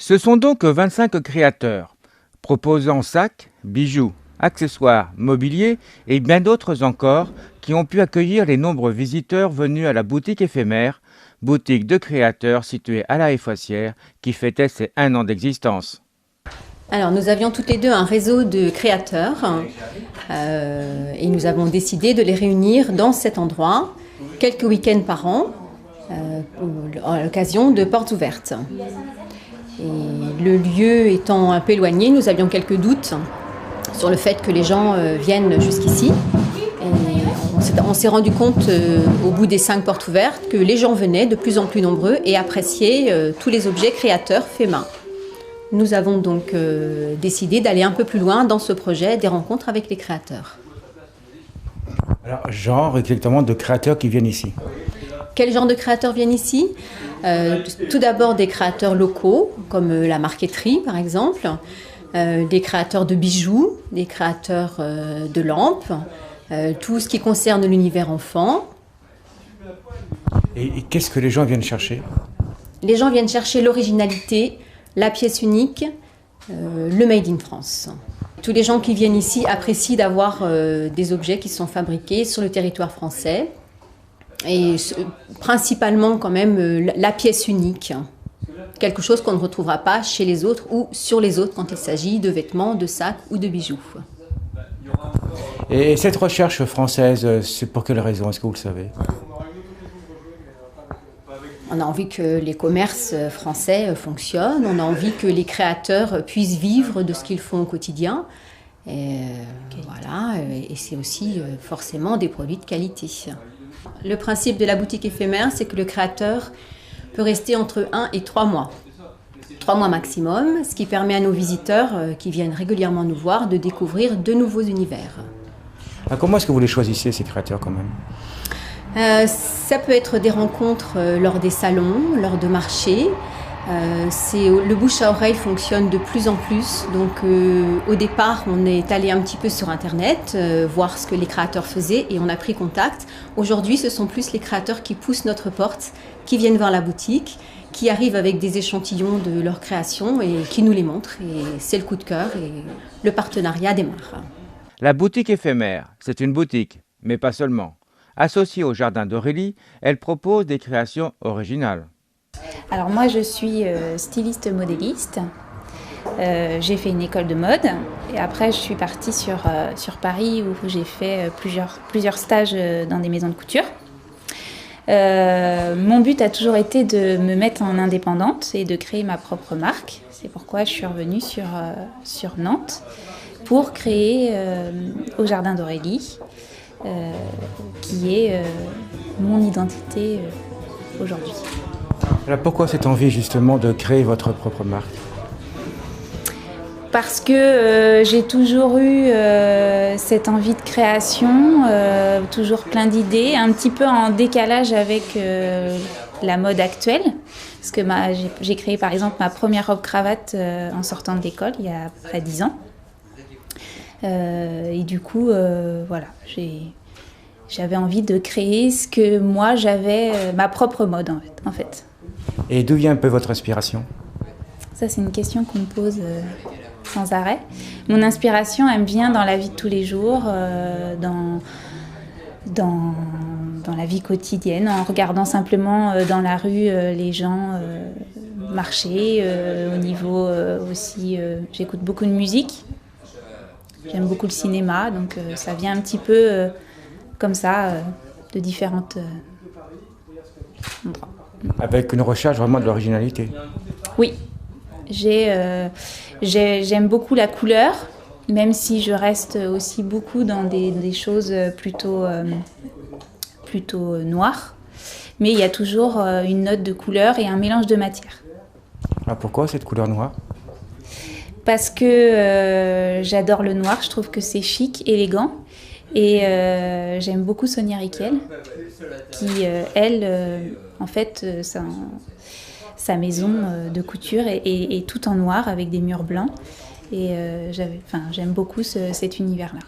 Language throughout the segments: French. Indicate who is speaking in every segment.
Speaker 1: Ce sont donc 25 créateurs, proposant sacs, bijoux, accessoires, mobilier et bien d'autres encore, qui ont pu accueillir les nombreux visiteurs venus à la boutique éphémère, boutique de créateurs située à La Haye-Foissière, qui fêtait ses 1 an d'existence.
Speaker 2: Alors, nous avions toutes les deux un réseau de créateurs et nous avons décidé de les réunir dans cet endroit quelques week-ends par an à l'occasion de portes ouvertes. Et le lieu étant un peu éloigné, nous avions quelques doutes sur le fait que les gens viennent jusqu'ici. Et on s'est rendu compte au bout des 5 portes ouvertes que les gens venaient de plus en plus nombreux et appréciaient tous les objets créateurs faits main. Nous avons donc décidé d'aller un peu plus loin dans ce projet des rencontres avec les créateurs.
Speaker 1: Alors, genre exactement de créateurs qui viennent ici.
Speaker 2: Quel genre de créateurs viennent ici ? Tout d'abord des créateurs locaux, comme la marqueterie par exemple, des créateurs de bijoux, des créateurs de lampes, tout ce qui concerne l'univers enfant.
Speaker 1: Et qu'est-ce que les gens viennent chercher ?
Speaker 2: Les gens viennent chercher l'originalité, la pièce unique, le Made in France. Tous les gens qui viennent ici apprécient d'avoir des objets qui sont fabriqués sur le territoire français et principalement quand même la pièce unique, quelque chose qu'on ne retrouvera pas chez les autres ou sur les autres quand il s'agit de vêtements, de sacs ou de bijoux.
Speaker 1: Et cette recherche française, c'est pour quelle raison? Est-ce que vous le savez?
Speaker 2: On a envie que les commerces français fonctionnent, on a envie que les créateurs puissent vivre de ce qu'ils font au quotidien. Et, voilà, et c'est aussi forcément des produits de qualité. Le principe de la boutique éphémère, c'est que le créateur peut rester entre 1 et 3 mois. 3 mois maximum, ce qui permet à nos visiteurs qui viennent régulièrement nous voir de découvrir de nouveaux univers.
Speaker 1: Comment est-ce que vous les choisissez, ces créateurs, quand même?
Speaker 2: Ça peut être des rencontres lors des salons, lors de marchés. Le bouche à oreille fonctionne de plus en plus. Donc au départ, on est allé un petit peu sur Internet, voir ce que les créateurs faisaient et on a pris contact. Aujourd'hui, ce sont plus les créateurs qui poussent notre porte, qui viennent voir la boutique, qui arrivent avec des échantillons de leur création et qui nous les montrent. Et c'est le coup de cœur et le partenariat démarre.
Speaker 1: La boutique éphémère, c'est une boutique, mais pas seulement. Associée au Jardin d'Aurélie, elle propose des créations originales.
Speaker 3: Alors moi je suis styliste modéliste, j'ai fait une école de mode et après je suis partie sur Paris où j'ai fait plusieurs stages dans des maisons de couture. Mon but a toujours été de me mettre en indépendante et de créer ma propre marque. C'est pourquoi je suis revenue sur Nantes pour créer au Jardin d'Aurélie, qui est mon identité aujourd'hui.
Speaker 1: Alors pourquoi cette envie justement de créer votre propre marque?
Speaker 3: Parce que j'ai toujours eu cette envie de création, toujours plein d'idées, un petit peu en décalage avec la mode actuelle. Parce que j'ai créé par exemple ma première robe cravate en sortant de l'école il y a à peu près 10 ans. Et du coup, voilà, j'avais envie de créer ce que moi j'avais, ma propre mode en fait.
Speaker 1: Et d'où vient un peu votre inspiration?
Speaker 3: Ça, c'est une question qu'on me pose sans arrêt. Mon inspiration, elle me vient dans la vie de tous les jours, dans la vie quotidienne, en regardant simplement dans la rue les gens marcher. Au niveau aussi, j'écoute beaucoup de musique. J'aime beaucoup le cinéma, donc ça vient un petit peu comme ça, de différentes endroits.
Speaker 1: Avec une recherche vraiment de l'originalité.
Speaker 3: Oui, j'aime beaucoup la couleur, même si je reste aussi beaucoup dans des choses plutôt noires. Mais il y a toujours une note de couleur et un mélange de matière.
Speaker 1: Alors pourquoi cette couleur noire?
Speaker 3: Parce que j'adore le noir, je trouve que c'est chic, élégant. Et j'aime beaucoup Sonia Rykiel, qui, elle, en fait, sa maison de couture est tout en noir avec des murs blancs. Et j'aime beaucoup cet univers-là.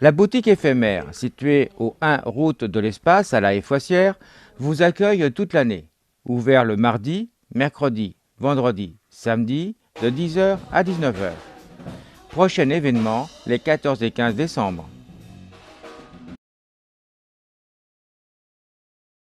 Speaker 1: La boutique éphémère, située au 1 route de l'Espace à La Haye-Foissière, vous accueille toute l'année. Ouvert le mardi, mercredi, vendredi, samedi de 10h à 19h. Prochain événement, les 14 et 15 décembre.